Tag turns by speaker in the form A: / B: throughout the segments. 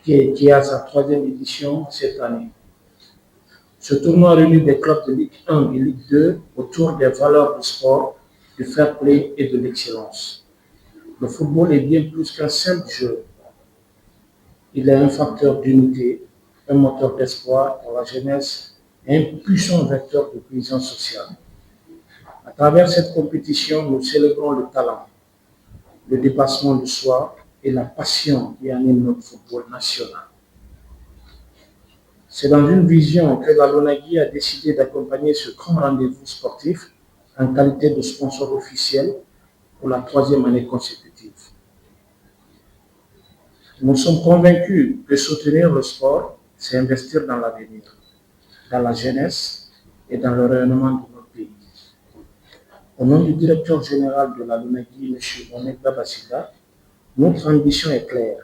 A: qui a sa troisième édition cette année. Ce tournoi réunit des clubs de Ligue 1 et Ligue 2 autour des valeurs du sport, du fair play et de l'excellence. Le football est bien plus qu'un simple jeu. Il est un facteur d'unité, un moteur d'espoir pour la jeunesse et un puissant vecteur de cohésion sociale. À travers cette compétition, nous célébrons le talent, le dépassement de soi et la passion qui anime notre football national. C'est dans une vision que la LONAGUI a décidé d'accompagner ce grand rendez-vous sportif en qualité de sponsor officiel pour la troisième année consécutive. Nous sommes convaincus que soutenir le sport, c'est investir dans l'avenir, dans la jeunesse et dans le rayonnement de notre pays. Au nom du directeur général de la LONAGUI, M. Mohamed Babasida, notre ambition est claire: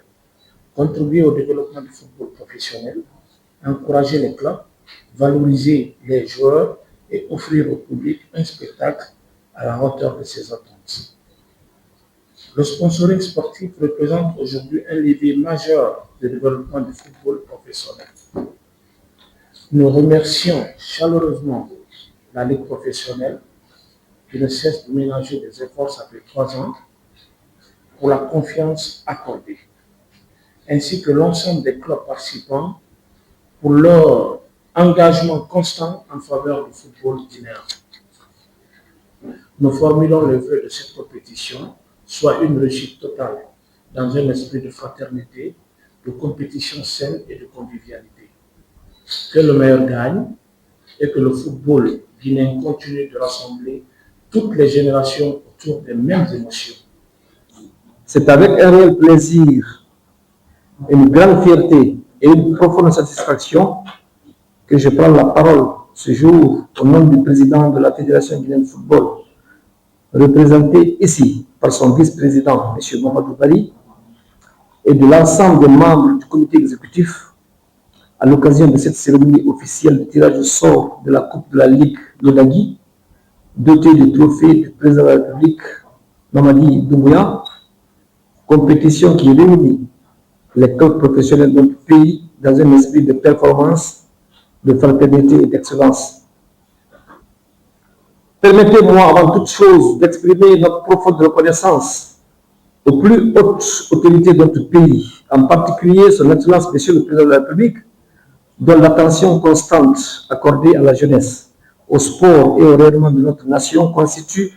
A: contribuer au développement du football professionnel, encourager les clubs, valoriser les joueurs et offrir au public un spectacle à la hauteur de ses attentes. Le sponsoring sportif représente aujourd'hui un levier majeur de développement du football professionnel. Nous remercions chaleureusement la Ligue professionnelle qui ne cesse de ménager des efforts, ça fait 3 ans, pour la confiance accordée, ainsi que l'ensemble des clubs participants pour leur engagement constant en faveur du football guinéen. Nous formulons le vœu de cette compétition soit une réussite totale dans un esprit de fraternité, de compétition saine et de convivialité. Que le meilleur gagne et que le football guinéen continue de rassembler toutes les générations autour des mêmes émotions.
B: C'est avec un réel plaisir, une grande fierté et une profonde satisfaction que je prends la parole ce jour au nom du président de la Fédération guinéenne de football, représenté ici par son vice-président, M. Mamadou Bari, et de l'ensemble des membres du comité exécutif à l'occasion de cette cérémonie officielle de tirage au sort de la Coupe de la Ligue LONAGUI, dotée du trophée du président de la République, Mamadi Doumbouya, compétition qui réunit les clubs professionnels de notre pays dans un esprit de performance, de fraternité et d'excellence. Permettez-moi avant toute chose d'exprimer notre profonde reconnaissance aux plus hautes autorités de notre pays, en particulier son Excellence Monsieur le Président de la République, dont l'attention constante accordée à la jeunesse, au sport et au rayonnement de notre nation constitue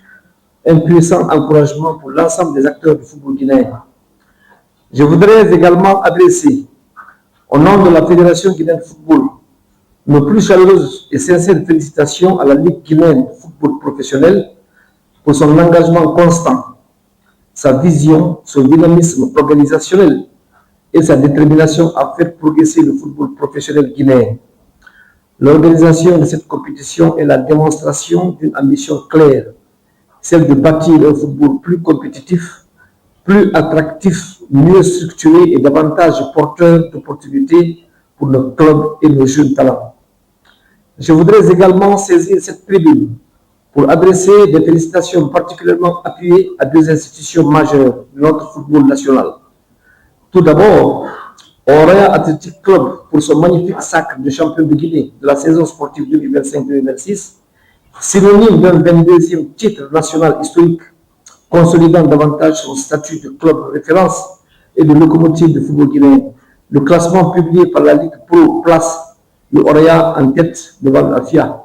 B: un puissant encouragement pour l'ensemble des acteurs du football guinéen. Je voudrais également adresser, au nom de la Fédération guinéenne de football, nos plus chaleureuses et sincères félicitations à la Ligue guinéenne de football professionnel pour son engagement constant, sa vision, son dynamisme organisationnel et sa détermination à faire progresser le football professionnel guinéen. L'organisation de cette compétition est la démonstration d'une ambition claire, celle de bâtir un football plus compétitif, plus attractif, mieux structuré et davantage porteur d'opportunités pour nos clubs et nos jeunes talents. Je voudrais également saisir cette tribune pour adresser des félicitations particulièrement appuyées à 2 institutions majeures de notre football national. Tout d'abord, au Royal Athletic Club pour son magnifique sacre de champion de Guinée de la saison sportive 2025-2026, synonyme d'un 22e titre national historique, consolidant davantage son statut de club référence et de locomotive de football guinéen. Le classement publié par la Ligue Pro place le Orea en tête devant l'AFIA.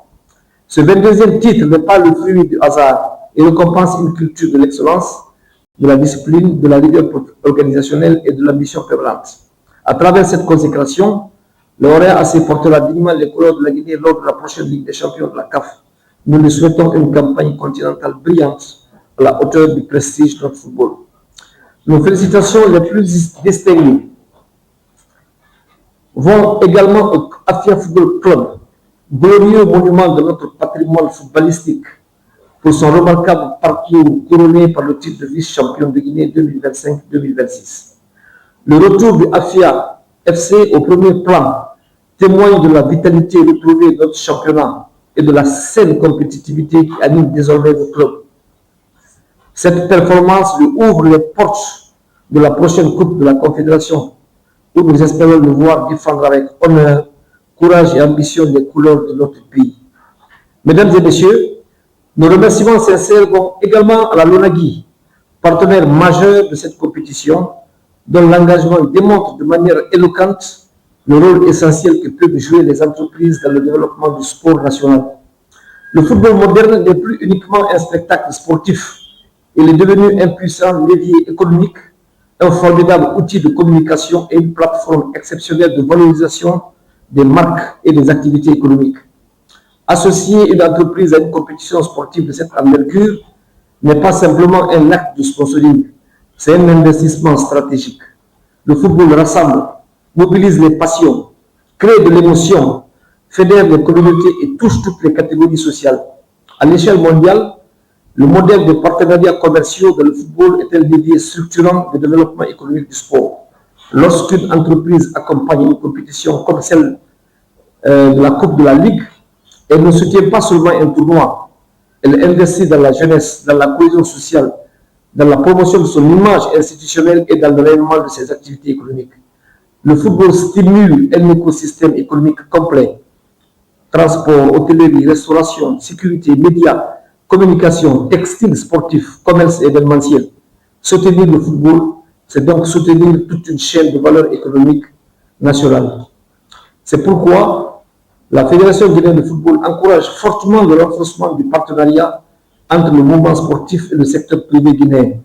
B: Ce 22e titre n'est pas le fruit du hasard et récompense une culture de l'excellence, de la discipline, de la rigueur organisationnelle et de l'ambition permanente. À travers cette consécration, le Orea AC portera dignement les couleurs de la Guinée lors de la prochaine Ligue des champions de la CAF. Nous lui souhaitons une campagne continentale brillante à la hauteur du prestige de notre football. Nos félicitations les plus distinguées vont également au AFIA Football Club, glorieux monument de notre patrimoine footballistique, pour son remarquable parcours couronné par le titre de vice-champion de Guinée 2025-2026. Le retour du AFIA FC au premier plan témoigne de la vitalité retrouvée de notre championnat et de la saine compétitivité qui anime désormais le club. Cette performance lui ouvre les portes de la prochaine Coupe de la Confédération où nous espérons le voir défendre avec honneur, courage et ambition les couleurs de notre pays. Mesdames et messieurs, nos remerciements sincères vont également à la LONAGUI, partenaire majeur de cette compétition, dont l'engagement démontre de manière éloquente le rôle essentiel que peuvent jouer les entreprises dans le développement du sport national. Le football moderne n'est plus uniquement un spectacle sportif, il est devenu un puissant levier économique, un formidable outil de communication et une plateforme exceptionnelle de valorisation des marques et des activités économiques. Associer une entreprise à une compétition sportive de cette envergure n'est pas simplement un acte de sponsoring, c'est un investissement stratégique. Le football rassemble, mobilise les passions, crée de l'émotion, fédère les communautés et touche toutes les catégories sociales. À l'échelle mondiale, le modèle de partenariats commerciaux dans le football est un levier structurant de développement économique du sport. Lorsqu'une entreprise accompagne une compétition comme celle de la Coupe de la Ligue, elle ne soutient pas seulement un tournoi, elle investit dans la jeunesse, dans la cohésion sociale, dans la promotion de son image institutionnelle et dans le rayonnement de ses activités économiques. Le football stimule un écosystème économique complet. Transport, hôtellerie, restauration, sécurité, médias, communication, textile, sportif, commerce et événementiel. Soutenir le football, c'est donc soutenir toute une chaîne de valeur économique nationale. C'est pourquoi la Fédération guinéenne de football encourage fortement le renforcement du partenariat entre le mouvement sportif et le secteur privé guinéen.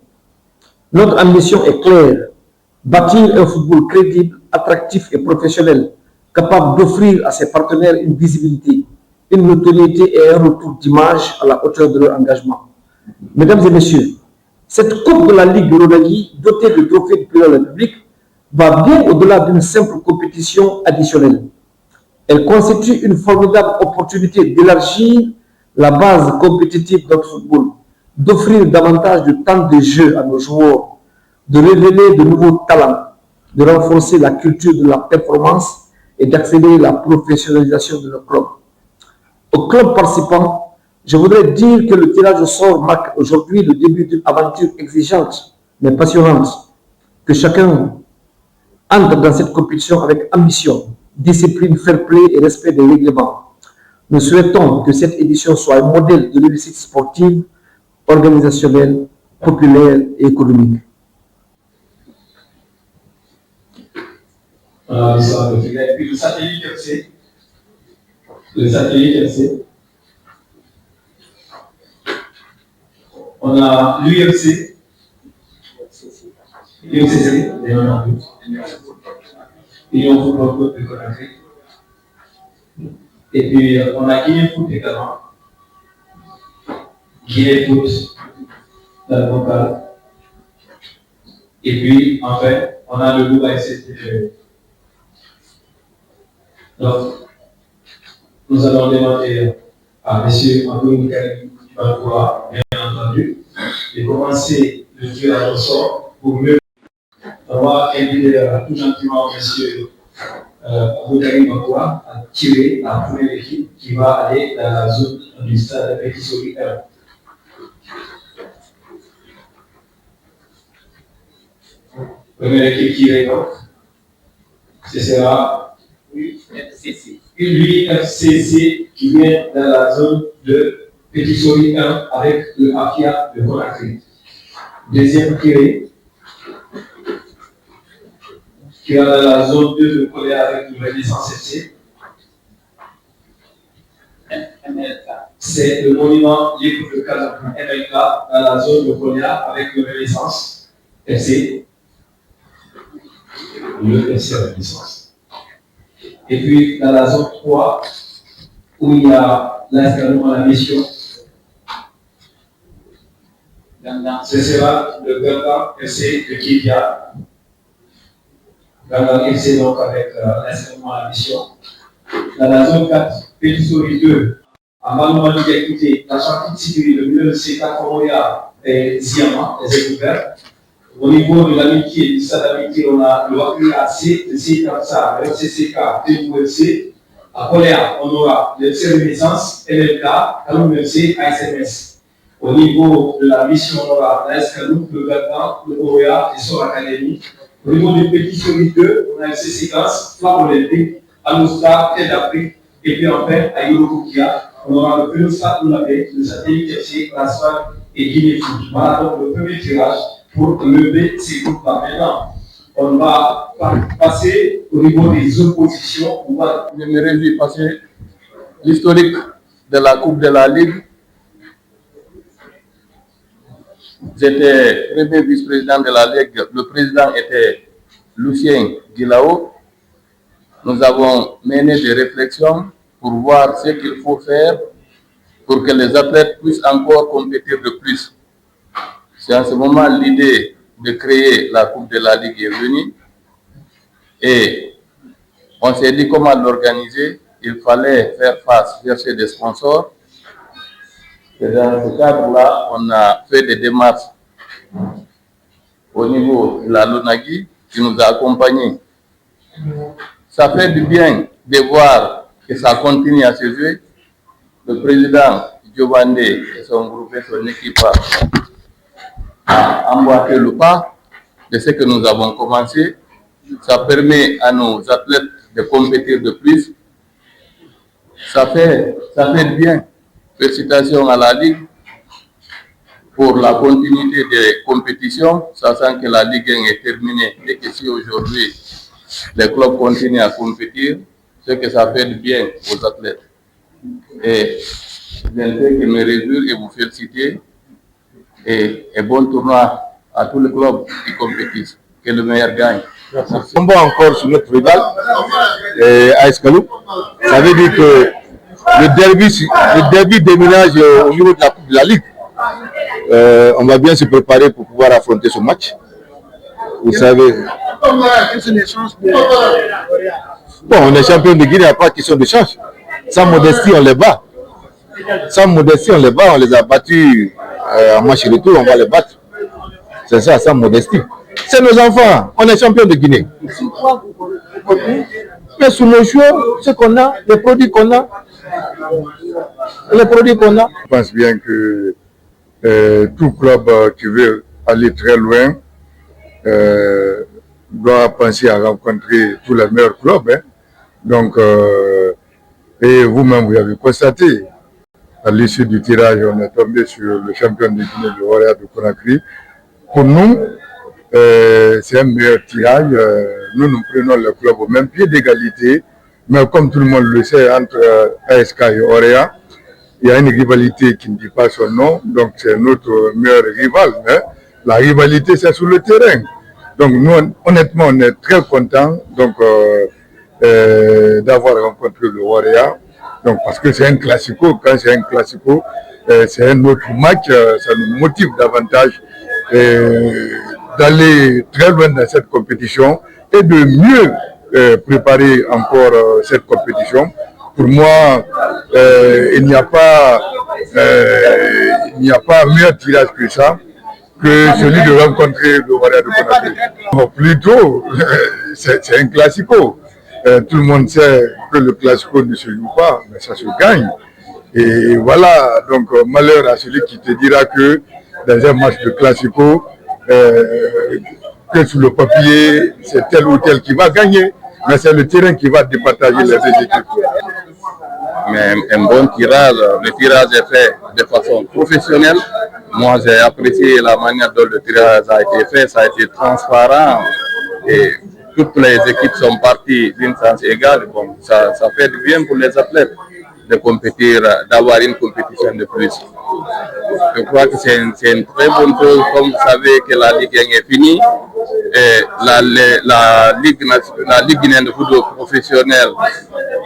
B: Notre ambition est claire, bâtir un football crédible, attractif et professionnel, capable d'offrir à ses partenaires une visibilité, une notoriété et un retour d'image à la hauteur de leur engagement. Mesdames et messieurs, cette Coupe de la Ligue de l'ONAGI, dotée de trophées du président de la République, va bien au-delà d'une simple compétition additionnelle. Elle constitue une formidable opportunité d'élargir la base compétitive de notre football, d'offrir davantage de temps de jeu à nos joueurs, de révéler de nouveaux talents, de renforcer la culture de la performance et d'accélérer la professionnalisation de nos clubs. Aux clubs participants, je voudrais dire que le tirage au sort marque aujourd'hui le début d'une aventure exigeante mais passionnante, que chacun entre dans cette compétition avec ambition, discipline, fair play et respect des règlements. Nous souhaitons que cette édition soit un modèle de réussite sportive, organisationnelle, populaire et économique.
C: Et puis le satellite FC, on a l'UFC, l'UFCC, Union Football Club de Conakry. Et puis on a Guinée Foot également, Guinée Foot dans le local. Et puis enfin, on a le Louga FC. Donc, nous allons demander à M. Antoine Bankoua, bien entendu, de commencer le tirage au sort pour mieux. On va inviter tout gentiment M. Antoine Bankoua à tirer la première équipe qui va aller dans la zone du stade de Petit Sori 1. Première équipe tirée donc, ce sera l'UFCC qui vient dans la zone de Petit Sori 1 avec le Afia de Conakry. Deuxième tiré, qui est dans la zone 2 de Koléa avec le Renaissance FC. C'est le monument libre de Casapu MLK dans la zone de Koléa avec le Renaissance FC. Le FC Renaissance. Et puis dans la zone 3, où il y a l'inscription à la mission, ce sera le Ganga FC de Kidia. Ganga FC donc avec l'inscription à la mission. Dans la zone 4, Petit Sori 2, à Maloumanou Diakité, la Chantier Sibiri, le milieu de Seka Koroya et Ziama, les découvertes. Au niveau de l'amitié, du stade d'amitié, on a le WAC, le CKSA, le FCCK, le FC. À Koléa, on aura le FC Renaissance, LLK, Kaloum FC, ASMS. Au niveau de la mission, on aura l'AS Kaloum, le Gatan, le OEA et SOR Academy. Au niveau du Petit Série 2, on a une séquence, flamme olympique, Alousta, Tête d'Afrique, et puis enfin, à Yorokukia, on aura le Pénostat pour la paix, le satellite FC, Rasfal et Guinée Foot. Voilà donc le premier tirage pour lever ces groupes-là. Maintenant, on va passer au niveau des oppositions.
D: Je me réjouis parce que l'historique de la Coupe de la Ligue, j'étais premier vice-président de la Ligue, le président était Lucien Guilao. Nous avons mené des réflexions pour voir ce qu'il faut faire pour que les athlètes puissent encore compétir de plus. C'est en ce moment l'idée de créer la Coupe de la Ligue est venue et on s'est dit comment l'organiser. Il fallait faire face, chercher des sponsors. Et dans ce cadre-là, on a fait des démarches au niveau de la LONAGI qui nous a accompagnés. Ça fait du bien de voir que ça continue à se jouer. Le président Giovanni et son groupe et son équipe a emboîté le pas de ce que nous avons commencé. Ça permet à nos athlètes de compétir de plus. Ça fait du bien. Félicitations à la Ligue pour la continuité des compétitions, sachant que la Ligue 1 est terminée et que si aujourd'hui les clubs continuent à compétir, c'est que ça fait du bien aux athlètes. Et je ne fais que me réjouir et vous féliciter. Et bon tournoi à tous les clubs qui compétissent. Que le meilleur gagne.
E: On va encore sur notre rival, AS Kalou. Ça veut dire que le derby déménage au niveau de la Coupe de la Ligue. On va bien se préparer pour pouvoir affronter ce match. Vous savez.
A: Quelles sont les chances de...
E: Bon, on est champion de Guinée, il n'y a pas de question de chance. Sans modestie, on les bat. Sans modestie, on les bat. On les a battus en match retour, on va les battre. C'est ça, sans modestie. C'est nos enfants. On est champion de Guinée. Mais sous nos choix, ce qu'on a, les produits qu'on a, Je pense bien que tout club qui veut aller très loin doit penser à rencontrer tous les meilleurs clubs. Hein. Donc, et vous-même, vous avez constaté, à l'issue du tirage, on est tombé sur le champion de Guinée, le Warrior de Conakry. Pour nous, c'est un meilleur tirage. Nous prenons le club au même pied d'égalité. Mais comme tout le monde le sait, entre ASK et Orea, il y a une rivalité qui ne dit pas son nom. Donc, c'est notre meilleur rival. Hein. La rivalité, c'est sur le terrain. Donc, nous, honnêtement, on est très contents d'avoir rencontré le Orea. Donc, parce que c'est un classico. Quand c'est un classico, c'est un autre match. Ça nous motive davantage d'aller très loin dans cette compétition et de mieux préparer encore cette compétition. Pour moi, il n'y a pas meilleur tirage que ça, que celui de rencontrer le Warrior de Conakry. Plutôt, c'est un classico. Tout le monde sait que le classico ne se joue pas, mais ça se gagne. Et voilà, donc malheur à celui qui te dira que dans un match de classico, que sur le papier, c'est tel ou tel qui va gagner, mais c'est le terrain qui va départager les deux équipes.
D: Mais un bon tirage, le tirage est fait de façon professionnelle. Moi, j'ai apprécié la manière dont le tirage a été fait, ça a été transparent et toutes les équipes sont parties d'une sens égale. Bon, ça fait du bien pour les athlètes de compétir, d'avoir une compétition de plus. Je crois que c'est une très bonne chose, comme vous savez que la Ligue 1 est finie. Et la Ligue guinéenne de football professionnel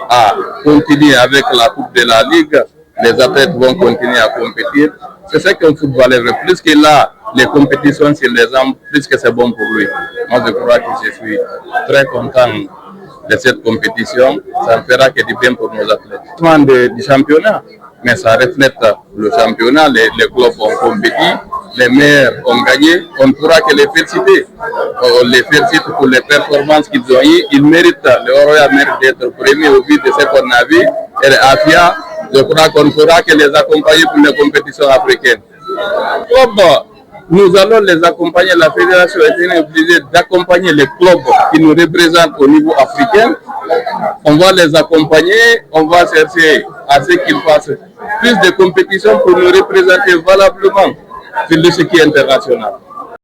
D: a continué avec la Coupe de la Ligue. Les athlètes vont continuer à compétir. C'est ça qu'un footballeur veut. Plus qu'il a les compétitions sur les jambes, plus que c'est bon pour lui. Moi, je crois que je suis très content de cette compétition. Ça ne fera que du bien pour nos athlètes. Du championnat, mais ça reflète le championnat. Les clubs ont compétit, les meilleurs ont gagné. On ne pourra que les féliciter. On les félicite pour les performances qu'ils ont eues. Ils méritent, le Royal mérite d'être premier au vu de ce qu'on a vu. Et les AFIA, je crois qu'on ne pourra que les accompagner pour les compétitions africaines. nous allons les accompagner. La fédération est obligée d'accompagner les clubs qui nous représentent au niveau africain. On va les accompagner, on va chercher à ce qu'ils fassent plus de compétitions pour nous représenter valablement sur le circuit international.